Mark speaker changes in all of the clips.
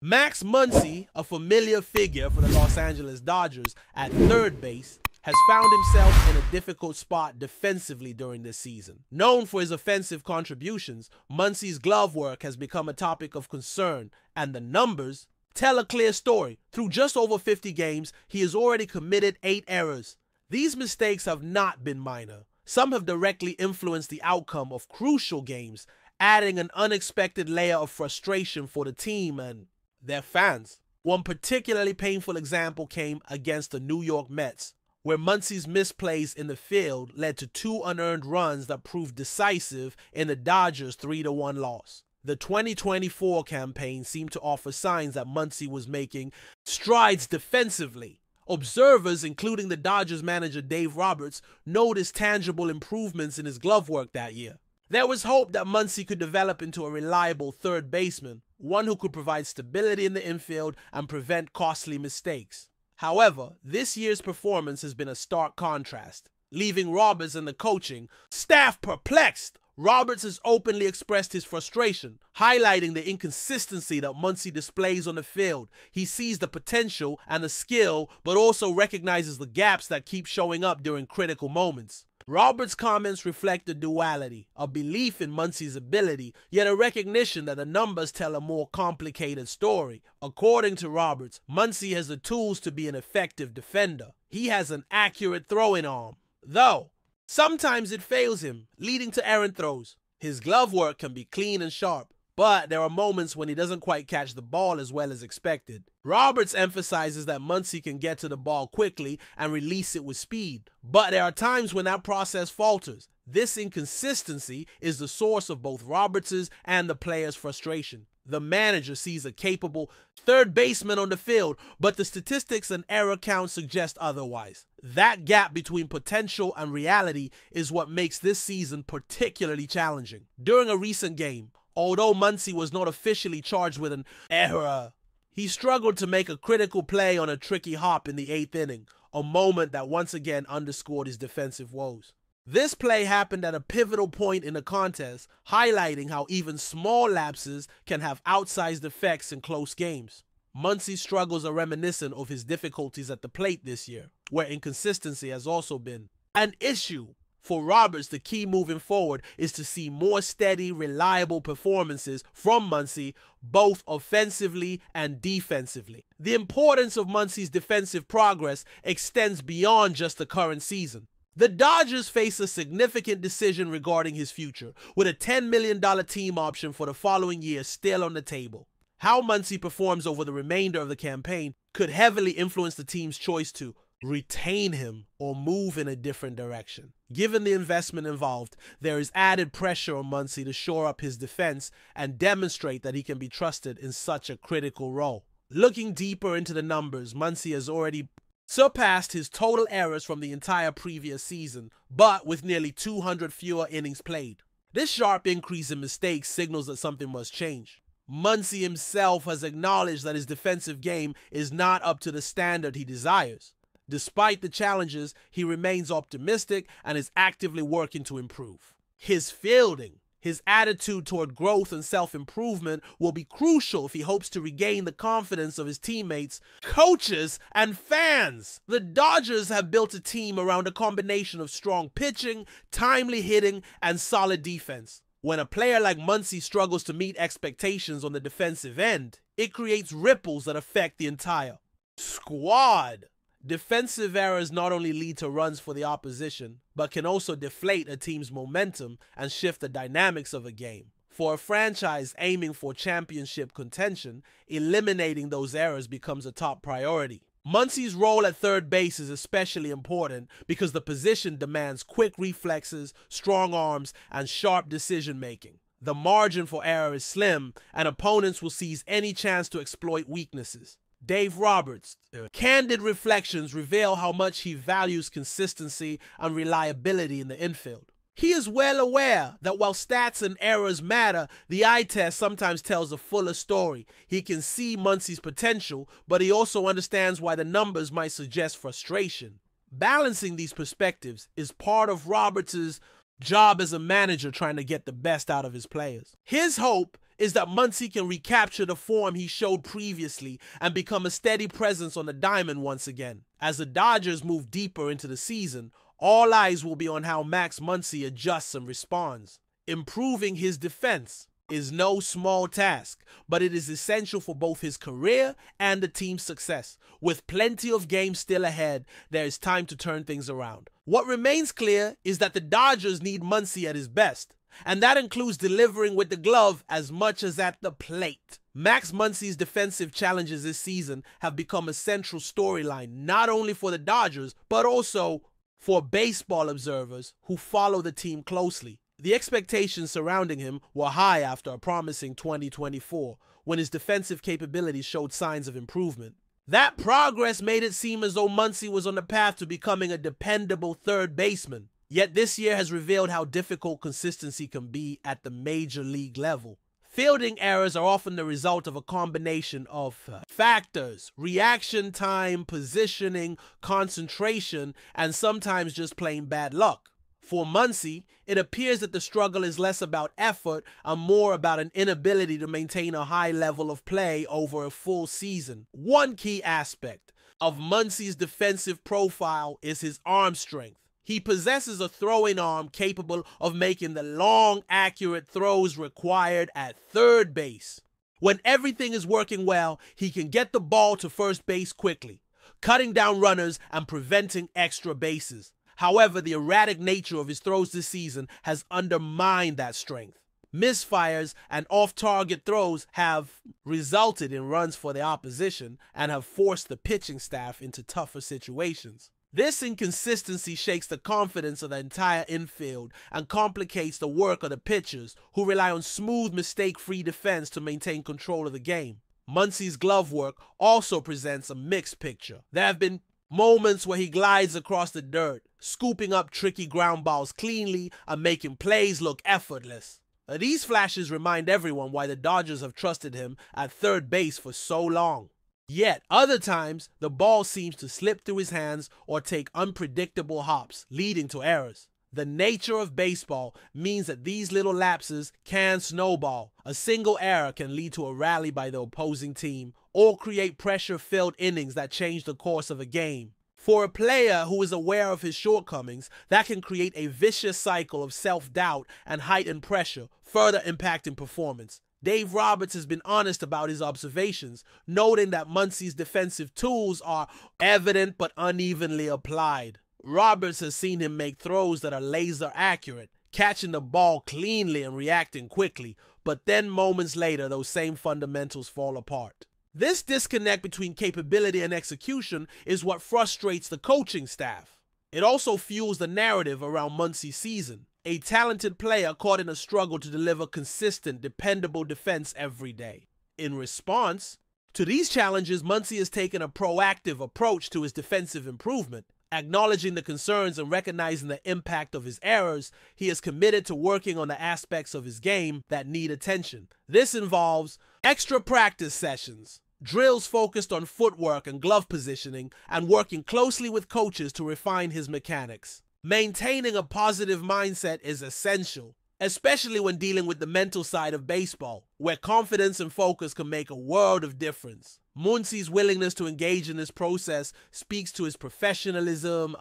Speaker 1: Max Muncy, a familiar figure for the Los Angeles Dodgers at third base, has found himself in a difficult spot defensively during this season. Known for his offensive contributions, Muncy's glove work has become a topic of concern, and the numbers tell a clear story. Through just over 50 games, he has already committed 8 errors. These mistakes have not been minor. Some have directly influenced the outcome of crucial games, adding an unexpected layer of frustration for the team and their fans. One particularly painful example came against the New York Mets, where Muncy's misplays in the field led to 2 unearned runs that proved decisive in the Dodgers' 3-1 loss. The 2024 campaign seemed to offer signs that Muncy was making strides defensively. Observers, including the Dodgers manager Dave Roberts, noticed tangible improvements in his glove work that year. There was hope that Muncy could develop into a reliable third baseman, one who could provide stability in the infield and prevent costly mistakes. However, this year's performance has been a stark contrast, leaving Roberts and the coaching staff perplexed. Roberts has openly expressed his frustration, highlighting the inconsistency that Muncy displays on the field. He sees the potential and the skill, but also recognizes the gaps that keep showing up during critical moments. Roberts' comments reflect a duality, a belief in Muncy's ability, yet a recognition that the numbers tell a more complicated story. According to Roberts, Muncy has the tools to be an effective defender. He has an accurate throwing arm, though sometimes it fails him, leading to errant throws. His glove work can be clean and sharp, but there are moments when he doesn't quite catch the ball as well as expected. Roberts emphasizes that Muncy can get to the ball quickly and release it with speed, but there are times when that process falters. This inconsistency is the source of both Roberts' and the players' frustration. The manager sees a capable third baseman on the field, but the statistics and error count suggest otherwise. That gap between potential and reality is what makes this season particularly challenging. During a recent game, although Muncy was not officially charged with an error, he struggled to make a critical play on a tricky hop in the 8th inning, a moment that once again underscored his defensive woes. This play happened at a pivotal point in the contest, highlighting how even small lapses can have outsized effects in close games. Muncy's struggles are reminiscent of his difficulties at the plate this year, where inconsistency has also been an issue. For Roberts, the key moving forward is to see more steady, reliable performances from Muncy, both offensively and defensively. The importance of Muncy's defensive progress extends beyond just the current season. The Dodgers face a significant decision regarding his future, with a $10 million team option for the following year still on the table. How Muncy performs over the remainder of the campaign could heavily influence the team's choice to retain him or move in a different direction. Given the investment involved, there is added pressure on Muncy to shore up his defense and demonstrate that he can be trusted in such a critical role. Looking deeper into the numbers, Muncy has already surpassed his total errors from the entire previous season, but with nearly 200 fewer innings played. This sharp increase in mistakes signals that something must change. Muncy himself has acknowledged that his defensive game is not up to the standard he desires. Despite the challenges, he remains optimistic and is actively working to improve. His fielding, his attitude toward growth and self-improvement will be crucial if he hopes to regain the confidence of his teammates, coaches, and fans. The Dodgers have built a team around a combination of strong pitching, timely hitting, and solid defense. When a player like Muncy struggles to meet expectations on the defensive end, it creates ripples that affect the entire squad. Defensive errors not only lead to runs for the opposition, but can also deflate a team's momentum and shift the dynamics of a game. For a franchise aiming for championship contention, eliminating those errors becomes a top priority. Muncy's role at third base is especially important because the position demands quick reflexes, strong arms, and sharp decision-making. The margin for error is slim, and opponents will seize any chance to exploit weaknesses. Dave Roberts' candid reflections reveal how much he values consistency and reliability in the infield. He is well aware that while stats and errors matter, the eye test sometimes tells a fuller story. He can see Muncy's potential, but he also understands why the numbers might suggest frustration. Balancing these perspectives is part of Roberts' job as a manager trying to get the best out of his players. His hope is that Muncy can recapture the form he showed previously and become a steady presence on the diamond once again. As the Dodgers move deeper into the season, all eyes will be on how Max Muncy adjusts and responds. Improving his defense is no small task, but it is essential for both his career and the team's success. With plenty of games still ahead, there is time to turn things around. What remains clear is that the Dodgers need Muncy at his best, and that includes delivering with the glove as much as at the plate. Max Muncy's defensive challenges this season have become a central storyline, not only for the Dodgers, but also for baseball observers who follow the team closely. The expectations surrounding him were high after a promising 2024, when his defensive capabilities showed signs of improvement. That progress made it seem as though Muncy was on the path to becoming a dependable third baseman. Yet this year has revealed how difficult consistency can be at the major league level. Fielding errors are often the result of a combination of factors: reaction time, positioning, concentration, and sometimes just plain bad luck. For Muncy, it appears that the struggle is less about effort and more about an inability to maintain a high level of play over a full season. One key aspect of Muncy's defensive profile is his arm strength. He possesses a throwing arm capable of making the long, accurate throws required at third base. When everything is working well, he can get the ball to first base quickly, cutting down runners and preventing extra bases. However, the erratic nature of his throws this season has undermined that strength. Misfires and off-target throws have resulted in runs for the opposition and have forced the pitching staff into tougher situations. This inconsistency shakes the confidence of the entire infield and complicates the work of the pitchers, who rely on smooth, mistake-free defense to maintain control of the game. Muncy's glove work also presents a mixed picture. There have been moments where he glides across the dirt, scooping up tricky ground balls cleanly and making plays look effortless. These flashes remind everyone why the Dodgers have trusted him at third base for so long. Yet, other times, the ball seems to slip through his hands or take unpredictable hops, leading to errors. The nature of baseball means that these little lapses can snowball. A single error can lead to a rally by the opposing team or create pressure-filled innings that change the course of a game. For a player who is aware of his shortcomings, that can create a vicious cycle of self-doubt and heightened pressure, further impacting performance. Dave Roberts has been honest about his observations, noting that Muncy's defensive tools are evident but unevenly applied. Roberts has seen him make throws that are laser accurate, catching the ball cleanly and reacting quickly, but then moments later those same fundamentals fall apart. This disconnect between capability and execution is what frustrates the coaching staff. It also fuels the narrative around Muncy's season. A talented player caught in a struggle to deliver consistent, dependable defense every day. In response to these challenges, Muncy has taken a proactive approach to his defensive improvement. Acknowledging the concerns and recognizing the impact of his errors, he is committed to working on the aspects of his game that need attention. This involves extra practice sessions, drills focused on footwork and glove positioning, and working closely with coaches to refine his mechanics. Maintaining a positive mindset is essential, especially when dealing with the mental side of baseball, where confidence and focus can make a world of difference. Muncy's willingness to engage in this process speaks to his professionalism,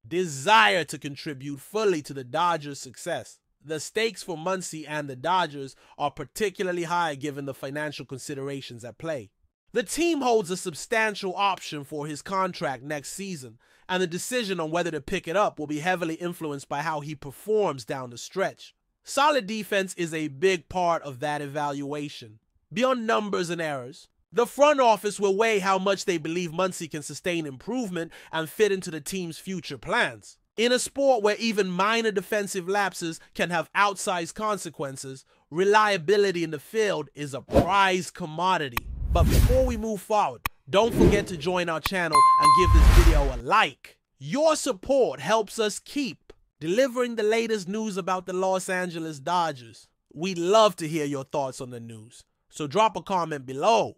Speaker 1: desire to contribute fully to the Dodgers' success. The stakes for Muncy and the Dodgers are particularly high given the financial considerations at play. The team holds a substantial option for his contract next season, and the decision on whether to pick it up will be heavily influenced by how he performs down the stretch. Solid defense is a big part of that evaluation. Beyond numbers and errors, the front office will weigh how much they believe Muncy can sustain improvement and fit into the team's future plans. In a sport where even minor defensive lapses can have outsized consequences, reliability in the field is a prized commodity. But before we move forward, don't forget to join our channel and give this video a like. Your support helps us keep delivering the latest news about the Los Angeles Dodgers. We'd love to hear your thoughts on the news, so drop a comment below.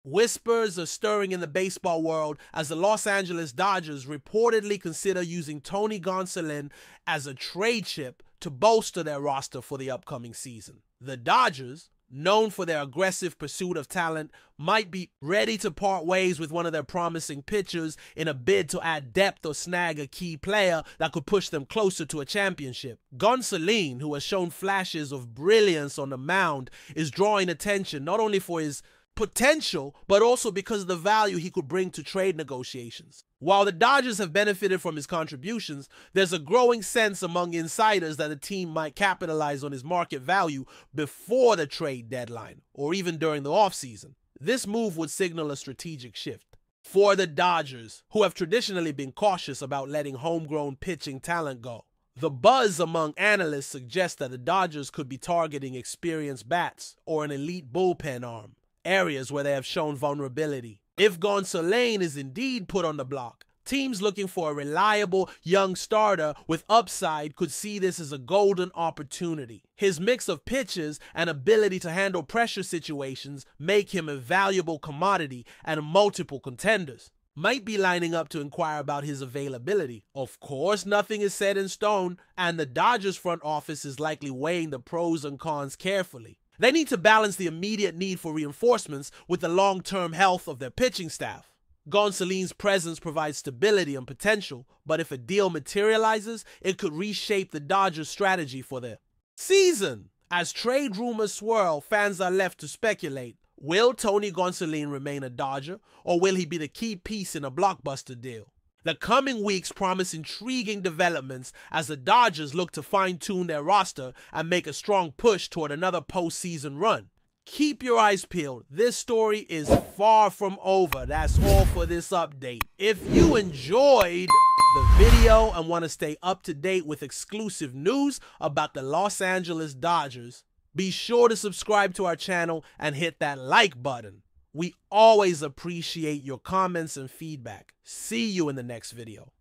Speaker 1: Whispers are stirring in the baseball world as the Los Angeles Dodgers reportedly consider using Tony GONSOLIN as a trade chip to bolster their roster for the upcoming season. The Dodgers, known for their aggressive pursuit of talent, might be ready to part ways with one of their promising pitchers in a bid to add depth or snag a key player that could push them closer to a championship. GONSOLIN, who has shown flashes of brilliance on the mound, is drawing attention not only for his potential, but also because of the value he could bring to trade negotiations. While the Dodgers have benefited from his contributions, there's a growing sense among insiders that the team might capitalize on his market value before the trade deadline, or even during the offseason. This move would signal a strategic shift. For the Dodgers, who have traditionally been cautious about letting homegrown pitching talent go, the buzz among analysts suggests that the Dodgers could be targeting experienced bats or an elite bullpen arm, areas where they have shown vulnerability. If GONSOLIN is indeed put on the block, teams looking for a reliable young starter with upside could see this as a golden opportunity. His mix of pitches and ability to handle pressure situations make him a valuable commodity, and multiple contenders might be lining up to inquire about his availability. Of course, nothing is set in stone, and the Dodgers front office is likely weighing the pros and cons carefully. They need to balance the immediate need for reinforcements with the long-term health of their pitching staff. GONSOLIN's presence provides stability and potential, but if a deal materializes, it could reshape the Dodgers' strategy for the season. As trade rumors swirl, fans are left to speculate. Will Tony GONSOLIN remain a Dodger, or will he be the key piece in a blockbuster deal? The coming weeks promise intriguing developments as the Dodgers look to fine-tune their roster and make a strong push toward another postseason run. Keep your eyes peeled. This story is far from over. That's all for this update. If you enjoyed the video and want to stay up to date with exclusive news about the Los Angeles Dodgers, be sure to subscribe to our channel and hit that like button. We always appreciate your comments and feedback. See you in the next video.